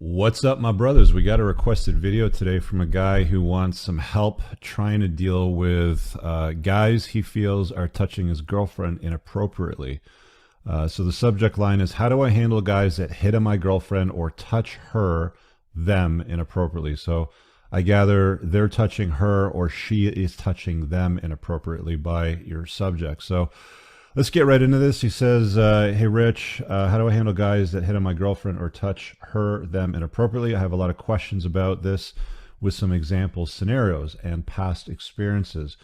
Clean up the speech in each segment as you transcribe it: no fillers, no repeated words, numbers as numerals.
What's up, my brothers? We got a requested video today from a guy who wants some help trying to deal with guys he feels are touching his girlfriend inappropriately. So the subject line is, how do I handle guys that hit on my girlfriend or touch them inappropriately? So I gather they're touching her or she is touching them inappropriately by your subject. So let's get right into this. He says, hey, Rich, how do I handle guys that hit on my girlfriend or touch them inappropriately? I have a lot of questions about this with some example scenarios and past experiences.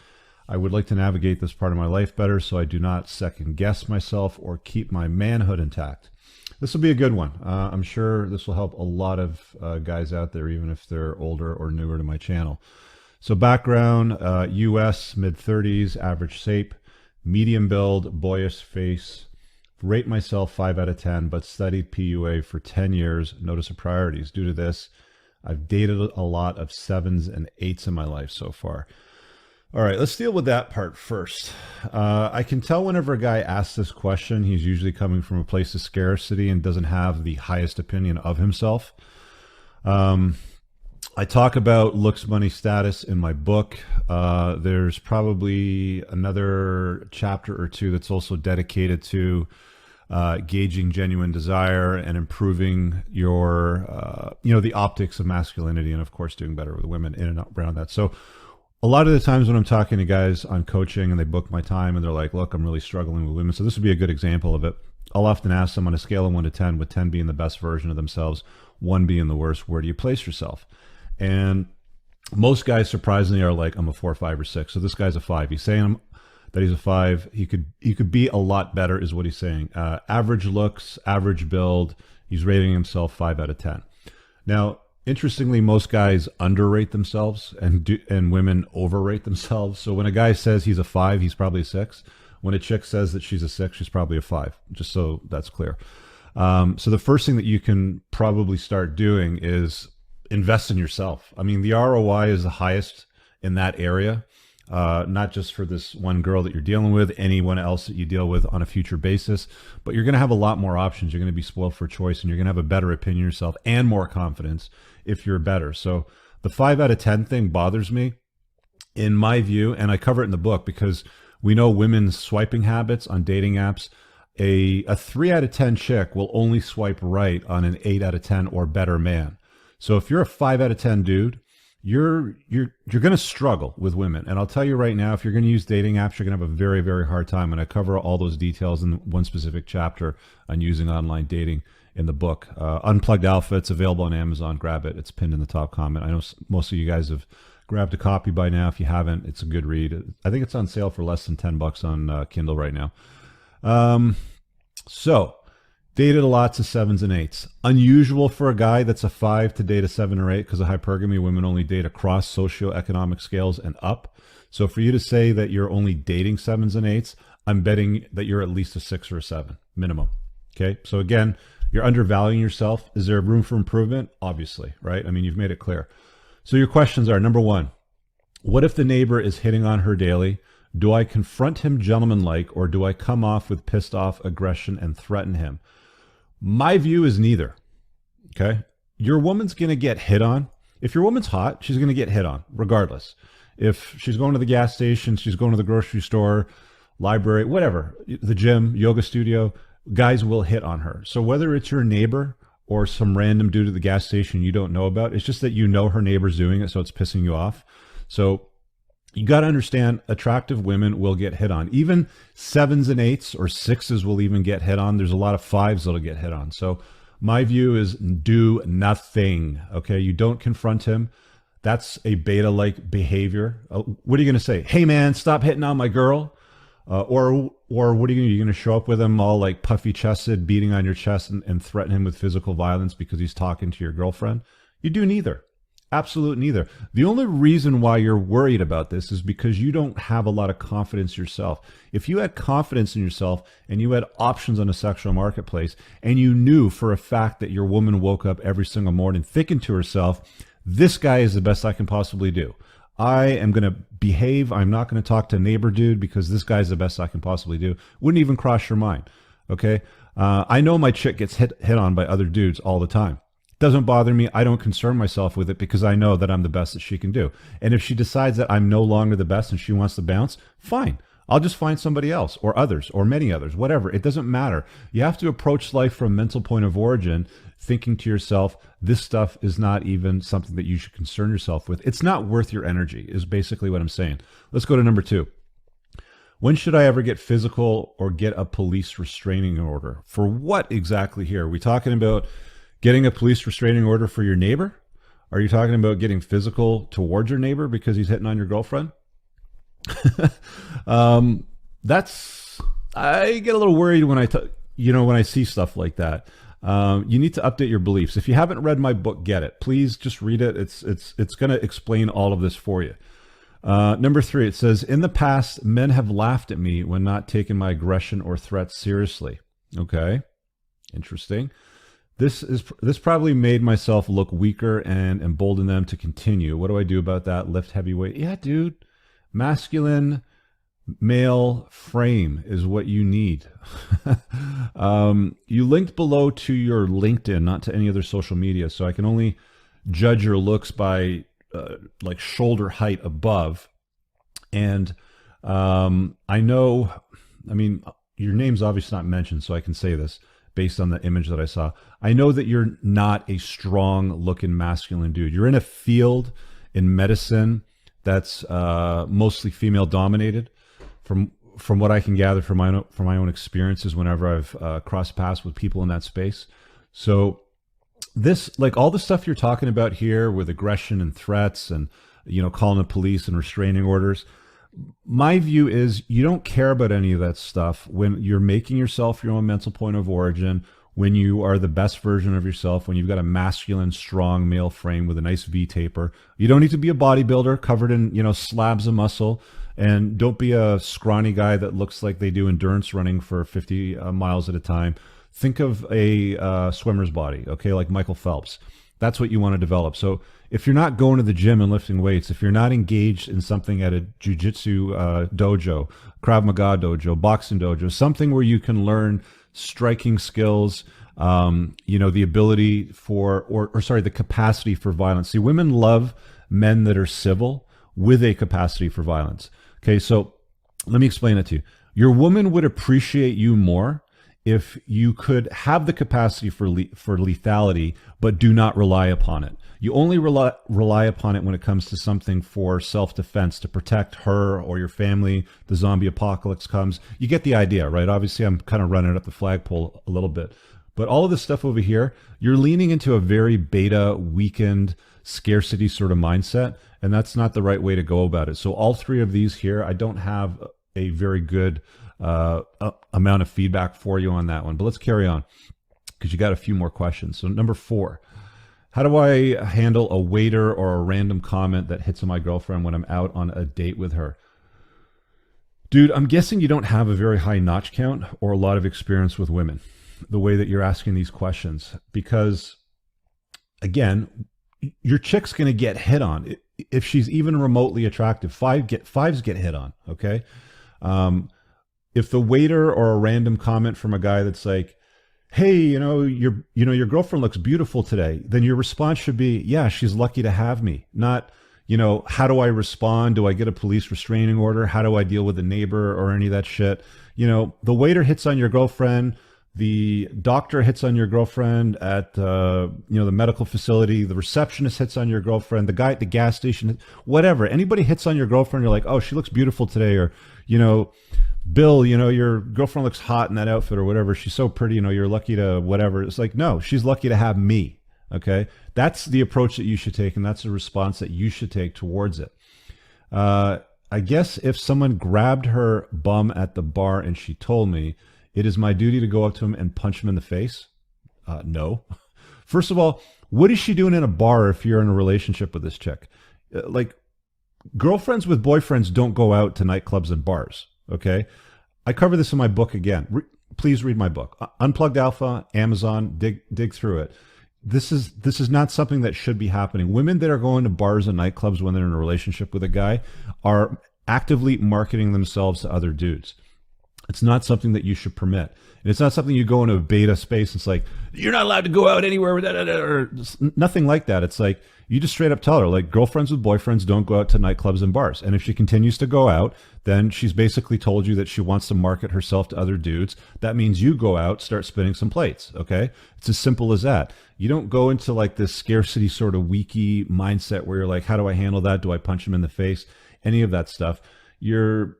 I would like to navigate this part of my life better so I do not second guess myself or keep my manhood intact. This will be a good one. I'm sure this will help a lot of guys out there, even if they're older or newer to my channel. So background, US, mid-30s, average shape, medium build, boyish face, rate myself 5 out of 10, but studied PUA for 10 years. Notice the priorities. Due to this, I've dated a lot of 7s and 8s in my life so far. All right, let's deal with that part first. I can tell whenever a guy asks this question, he's usually coming from a place of scarcity and doesn't have the highest opinion of himself. I talk about looks, money, status in my book. There's probably another chapter or two that's also dedicated to gauging genuine desire and improving your, the optics of masculinity, and of course doing better with women in and around that. So a lot of the times when I'm talking to guys on coaching and they book my time and they're like, look, I'm really struggling with women. So this would be a good example of it. I'll often ask them on a scale of 1 to 10, with 10 being the best version of themselves, 1 being the worst, where do you place yourself? And most guys surprisingly are like, I'm a 4, 5, or 6. So this guy's a 5. He's saying that he's a 5. He could be a lot better is what he's saying. Average looks, average build. He's rating himself 5 out of 10. Now, interestingly, most guys underrate themselves and women overrate themselves. So when a guy says he's a 5, he's probably a 6. When a chick says that she's a 6, she's probably a 5, just so that's clear. So the first thing that you can probably start doing is invest in yourself. I mean, the ROI is the highest in that area, not just for this one girl that you're dealing with, anyone else that you deal with on a future basis, but you're going to have a lot more options. You're going to be spoiled for choice, and you're going to have a better opinion of yourself and more confidence if you're better. So the 5 out of 10 thing bothers me in my view, and I cover it in the book because we know women's swiping habits on dating apps. A 3 out of 10 chick will only swipe right on an 8 out of 10 or better man. So if you're a 5 out of 10 dude, you're going to struggle with women. And I'll tell you right now, if you're going to use dating apps, you're going to have a very, very hard time. And I cover all those details in one specific chapter on using online dating in the book. Unplugged Alpha, it's available on Amazon. Grab it. It's pinned in the top comment. I know most of you guys have grabbed a copy by now. If you haven't, it's a good read. I think it's on sale for less than $10 on Kindle right now. So dated lots of 7s and 8s. Unusual for a guy that's a 5 to date a 7 or 8 because of hypergamy. Women only date across socioeconomic scales and up. So for you to say that you're only dating 7s and 8s, I'm betting that you're at least a 6 or a 7 minimum. Okay. So again, you're undervaluing yourself. Is there room for improvement? Obviously, right? I mean, you've made it clear. So your questions are, number 1, what if the neighbor is hitting on her daily? Do I confront him gentlemanlike, or do I come off with pissed off aggression and threaten him? My view is neither. Okay. Your woman's going to get hit on. If your woman's hot, she's going to get hit on regardless. If she's going to the gas station, she's going to the grocery store, library, whatever, the gym, yoga studio, guys will hit on her. So whether it's your neighbor or some random dude at the gas station you don't know about, it's just that you know her neighbor's doing it, so it's pissing you off. So you got to understand, attractive women will get hit on. Even 7s and 8s or 6s will even get hit on. There's a lot of 5s that'll get hit on. So my view is do nothing. Okay. You don't confront him. That's a beta-like behavior. What are you going to say? Hey man, stop hitting on my girl. Or what are you going to show up with him all like puffy chested, beating on your chest and threaten him with physical violence because he's talking to your girlfriend? You do neither. Absolute neither. The only reason why you're worried about this is because you don't have a lot of confidence yourself. If you had confidence in yourself and you had options on a sexual marketplace and you knew for a fact that your woman woke up every single morning thinking to herself, this guy is the best I can possibly do. I am going to behave. I'm not going to talk to neighbor dude because this guy's the best I can possibly do. Wouldn't even cross your mind. Okay. I know my chick gets hit on by other dudes all the time. Doesn't bother me. I don't concern myself with it because I know that I'm the best that she can do. And if she decides that I'm no longer the best and she wants to bounce, fine. I'll just find somebody else or others or many others, whatever. It doesn't matter. You have to approach life from a mental point of origin, thinking to yourself, this stuff is not even something that you should concern yourself with. It's not worth your energy, is basically what I'm saying. Let's go to number 2. When should I ever get physical or get a police restraining order? For what exactly here? Are we talking about getting a police restraining order for your neighbor? Are you talking about getting physical towards your neighbor because he's hitting on your girlfriend? I get a little worried when when I see stuff like that. You need to update your beliefs. If you haven't read my book, get it. Please just read it. It's going to explain all of this for you. Number 3, it says, in the past, men have laughed at me when not taking my aggression or threats seriously. Okay. Interesting. This probably made myself look weaker and emboldened them to continue. What do I do about that? Lift heavy weight. Yeah, dude. Masculine male frame is what you need. You linked below to your LinkedIn, not to any other social media. So I can only judge your looks by like shoulder height above. And I know, I mean, your name's obviously not mentioned, so I can say this based on the image that I saw. I know that you're not a strong looking masculine dude. You're in a field in medicine that's mostly female dominated. From what I can gather from my own experiences whenever I've crossed paths with people in that space. So this, like all the stuff you're talking about here with aggression and threats and, calling the police and restraining orders, my view is you don't care about any of that stuff when you're making yourself your own mental point of origin, when you are the best version of yourself, when you've got a masculine, strong male frame with a nice V-taper. You don't need to be a bodybuilder covered in, slabs of muscle. And don't be a scrawny guy that looks like they do endurance running for 50 miles at a time. Think of a swimmer's body, okay, like Michael Phelps. That's what you want to develop. So if you're not going to the gym and lifting weights, if you're not engaged in something at a jiu-jitsu dojo, Krav Maga dojo, boxing dojo, something where you can learn striking skills, the ability for, the capacity for violence. See, women love men that are civil with a capacity for violence. Okay, so let me explain it to you. Your woman would appreciate you more if you could have the capacity for lethality, but do not rely upon it. You only rely upon it when it comes to something for self-defense, to protect her or your family. The zombie apocalypse comes. You get the idea, right? Obviously, I'm kind of running up the flagpole a little bit. But all of this stuff over here, you're leaning into a very beta, weakened, scarcity sort of mindset, and that's not the right way to go about it. So all 3 of these here, I don't have a very good amount of feedback for you on that one. But let's carry on because you got a few more questions. So number 4, how do I handle a waiter or a random comment that hits on my girlfriend when I'm out on a date with her? Dude, I'm guessing you don't have a very high notch count or a lot of experience with women, the way that you're asking these questions, because again, your chick's going to get hit on if she's even remotely attractive. Fives get hit on. Okay. If the waiter or a random comment from a guy that's like, hey, your girlfriend looks beautiful today, then your response should be, yeah, she's lucky to have me. Not, how do I respond? Do I get a police restraining order? How do I deal with a neighbor or any of that shit? The waiter hits on your girlfriend. The doctor hits on your girlfriend at the medical facility. The receptionist hits on your girlfriend. The guy at the gas station, whatever. Anybody hits on your girlfriend, you're like, oh, she looks beautiful today, or Bill, your girlfriend looks hot in that outfit or whatever. She's so pretty, you're lucky to whatever. It's like, no, she's lucky to have me. Okay. That's the approach that you should take. And that's the response that you should take towards it. I guess if someone grabbed her bum at the bar and she told me, it is my duty to go up to him and punch him in the face. No. First of all, what is she doing in a bar if you're in a relationship with this chick? Like, girlfriends with boyfriends don't go out to nightclubs and bars. Okay. I cover this in my book again. Please read my book, Unplugged Alpha, Amazon, dig through it. This is not something that should be happening. Women that are going to bars and nightclubs when they're in a relationship with a guy are actively marketing themselves to other dudes. It's not something that you should permit. And it's not something you go into a beta space. It's like, you're not allowed to go out anywhere with that, or nothing like that. It's like, you just straight up tell her, like, girlfriends with boyfriends don't go out to nightclubs and bars. And if she continues to go out, then she's basically told you that she wants to market herself to other dudes. That means you go out, start spinning some plates. Okay. It's as simple as that. You don't go into like this scarcity sort of weaky mindset where you're like, how do I handle that? Do I punch him in the face? Any of that stuff. You're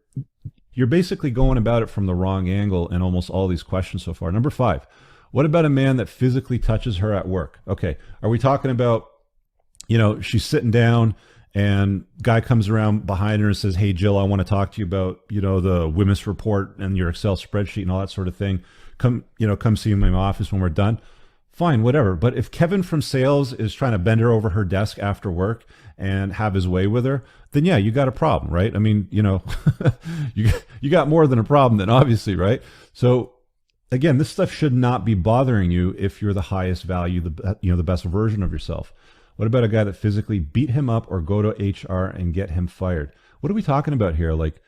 basically going about it from the wrong angle in almost all these questions so far. Number 5, what about a man that physically touches her at work? Okay, are we talking about, she's sitting down and guy comes around behind her and says, hey, Jill, I want to talk to you about, the WMIS report and your Excel spreadsheet and all that sort of thing. Come see me in my office when we're done. Fine, whatever. But if Kevin from sales is trying to bend her over her desk after work and have his way with her, then yeah, you got a problem, right? I mean, you got more than a problem then, obviously, right? So again, this stuff should not be bothering you if you're the highest value, the best version of yourself. What about a guy that physically beat him up or go to HR and get him fired? What are we talking about here? Like,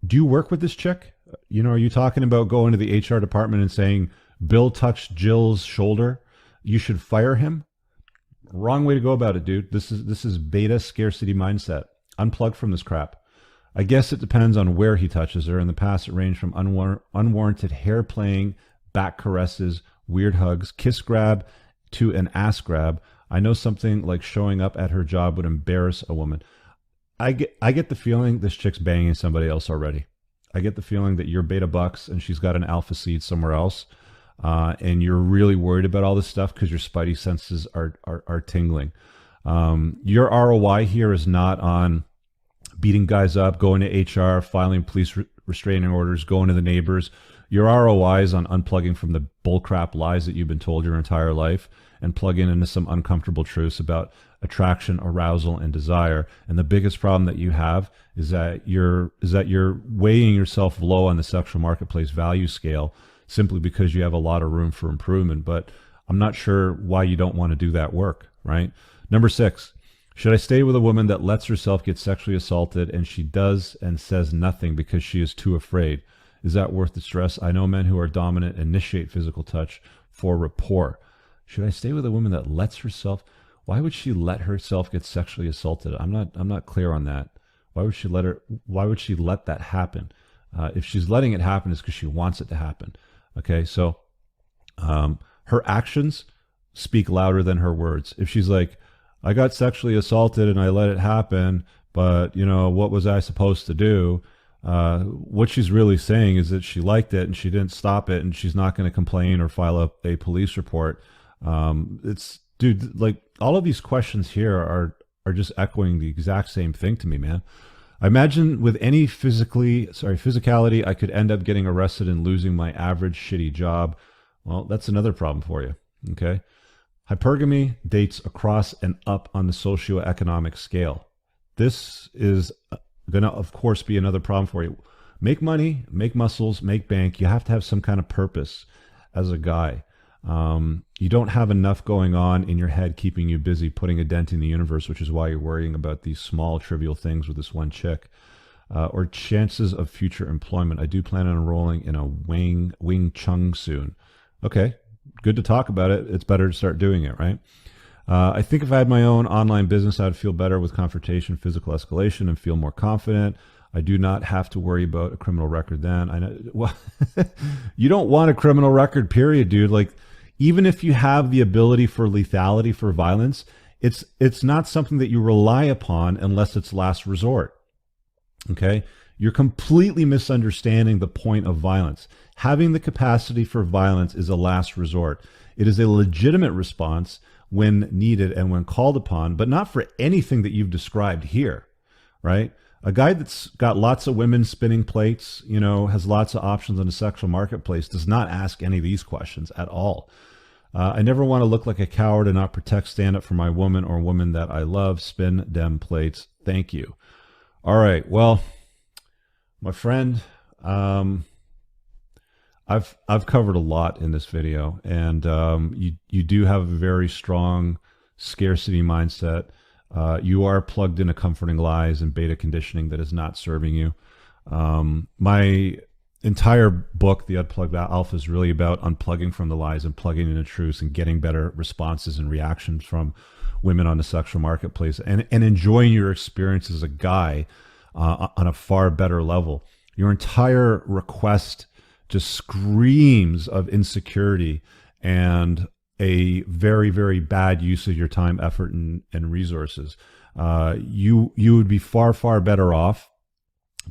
do you work with this chick? Are you talking about going to the HR department and saying, Bill touched Jill's shoulder, you should fire him? Wrong way to go about it, dude. This is beta scarcity mindset. Unplug from this crap. I guess it depends on where he touches her. In the past, it ranged from unwarranted hair playing, back caresses, weird hugs, kiss grab, to an ass grab. I know something like showing up at her job would embarrass a woman. I get the feeling this chick's banging somebody else already. I get the feeling that you're beta bucks and she's got an alpha seed somewhere else. And you're really worried about all this stuff because your spidey senses are tingling. Your ROI here is not on beating guys up, going to HR, filing police restraining orders, going to the neighbors. Your ROI is on unplugging from the bullcrap lies that you've been told your entire life and plugging into some uncomfortable truths about attraction, arousal, and desire. And the biggest problem that you have is that you're weighing yourself low on the sexual marketplace value scale simply because you have a lot of room for improvement. But I'm not sure why you don't want to do that work, right? Number 6, should I stay with a woman that lets herself get sexually assaulted and she does and says nothing because she is too afraid? Is that worth the stress? I know men who are dominant initiate physical touch for rapport. Should I stay with a woman that lets herself? Why would she let herself get sexually assaulted? I'm not clear on that. Why would she let that happen? If she's letting it happen, it's because she wants it to happen. Okay, so her actions speak louder than her words. If she's like, I got sexually assaulted and I let it happen, but what was I supposed to do? What she's really saying is that she liked it and she didn't stop it and she's not going to complain or file a police report. Dude, like all of these questions here are just echoing the exact same thing to me, man. I imagine with any physicality, I could end up getting arrested and losing my average shitty job. Well, that's another problem for you. Okay. Hypergamy dates across and up on the socioeconomic scale. This is going to, of course, be another problem for you. Make money, make muscles, make bank. You have to have some kind of purpose as a guy. You don't have enough going on in your head keeping you busy putting a dent in the universe, which is why you're worrying about these small trivial things with this one chick. Or chances of future employment. I do plan on enrolling in a Wing Chun soon. Okay, good to talk about it. It's better to start doing it, right? I think if I had my own online business, I'd feel better with confrontation, physical escalation, and feel more confident. I do not have to worry about a criminal record then. I know, well, you don't want a criminal record, period, dude. Like, even if you have the ability for lethality, for violence, it's not something that you rely upon unless it's last resort. Okay? You're completely misunderstanding the point of violence. Having the capacity for violence is a last resort. It is a legitimate response when needed and when called upon, but not for anything that you've described here, right? A guy that's got lots of women spinning plates, has lots of options on the sexual marketplace, does not ask any of these questions at all. I never want to look like a coward and not protect, stand up for my woman or woman that I love. Spin dem plates. Thank you. All right. Well, my friend, I've covered a lot in this video, and you do have a very strong scarcity mindset. You are plugged into comforting lies and beta conditioning that is not serving you. My entire book, The Unplugged Alpha, is really about unplugging from the lies and plugging into truths and getting better responses and reactions from women on the sexual marketplace, and enjoying your experience as a guy on a far better level. Your entire request just screams of insecurity and a very, very bad use of your time, effort, and resources. You would be far, far better off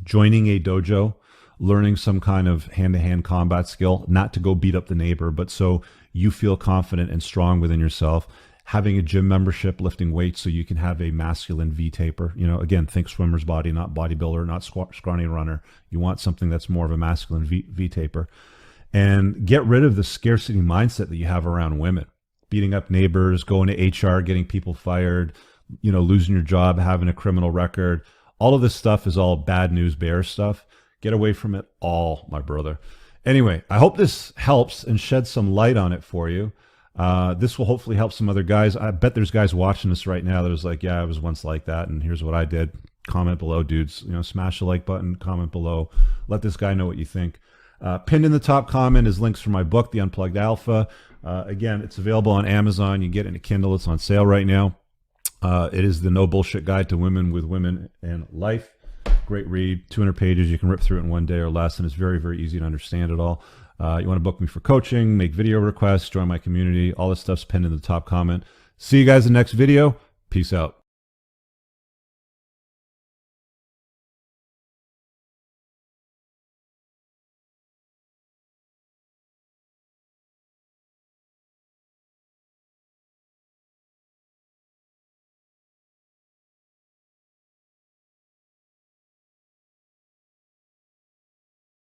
joining a dojo, learning some kind of hand-to-hand combat skill, not to go beat up the neighbor, but so you feel confident and strong within yourself. Having a gym membership, lifting weights so you can have a masculine V-taper. You know, again, think swimmer's body, not bodybuilder, not scrawny runner. You want something that's more of a masculine V-taper. And get rid of the scarcity mindset that you have around women. Beating up neighbors, going to HR, getting people fired, you know, losing your job, having a criminal record. All of this stuff is all bad news bear stuff. Get away from it all, my brother. Anyway, I hope this helps and sheds some light on it for you. This will hopefully help some other guys. I bet there's guys watching this right now that was like, yeah, I was once like that, and here's what I did. Comment below, dudes. You know, smash the like button, comment below. Let this guy know what you think. Pinned in the top comment is links for my book, The Unplugged Alpha. Again, it's available on Amazon. You can get it in a Kindle. It's on sale right now. It is the no bullshit guide to women with women and life. Great read, 200 pages. You can rip through it in one day or less, and it's very, very easy to understand it all. You want to book me for coaching, make video requests, join my community. All this stuff's pinned in the top comment. See you guys in the next video. Peace out.